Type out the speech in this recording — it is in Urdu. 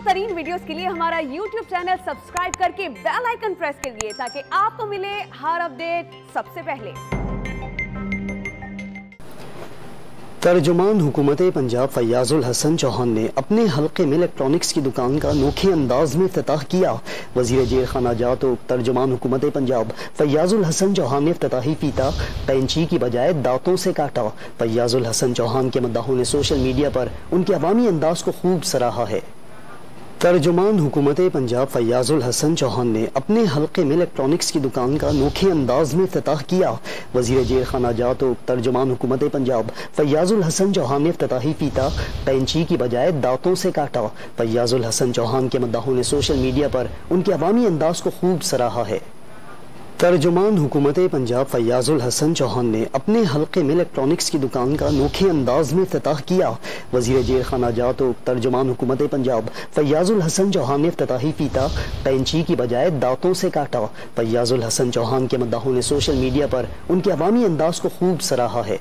ترین ویڈیوز کے لیے ہمارا YouTube چینل سبسکرائب کر کے بیل آئیکن پریس کریے تاکہ آپ کو ملے ہر اپڈیٹ سب سے پہلے۔ ترجمان حکومت پنجاب فیاض الحسن چوہان نے اپنے حلقے میں الیکٹرانکس کی دکان کا انوکھے انداز میں افتتاح کیا۔ وزیر جیل خانہ جات و ترجمان حکومت پنجاب فیاض الحسن چوہان نے افتتاحی فیتہ قینچی کی بجائے دانتوں سے کاٹا۔ فیاض الحسن چوہان کے مداحوں نے سوشل میڈیا پر ان کے عوامی انداز کو خوب سراہا ہے۔ ترجمان حکومت پنجاب فیاض الحسن چوہان نے اپنے حلقے میں الیکٹرانکس کی دکان کا انوکھے انداز میں افتتاح کیا۔ وزیر جیل خانہ جات و ترجمان حکومت پنجاب فیاض الحسن چوہان نے افتتاحی فیتہ قینچی کی بجائے دانتوں سے کاٹا۔ فیاض الحسن چوہان کے مداحوں نے سوشل میڈیا پر ان کے عوامی انداز کو خوب سراہا ہے۔ ترجمان حکومت پنجاب فیاض الحسن چوہان نے اپنے حلقے میں الیکٹرانکس کی دکان کا انوکھے انداز میں افتتاح کیا۔ وزیر جیل خانہ جات و ترجمان حکومت پنجاب فیاض الحسن چوہان نے افتتاحی فیتہ قینچی کی بجائے دانتوں سے کاٹا۔ فیاض الحسن چوہان کے مداحوں نے سوشل میڈیا پر ان کے عوامی انداز کو خوب سراہا ہے۔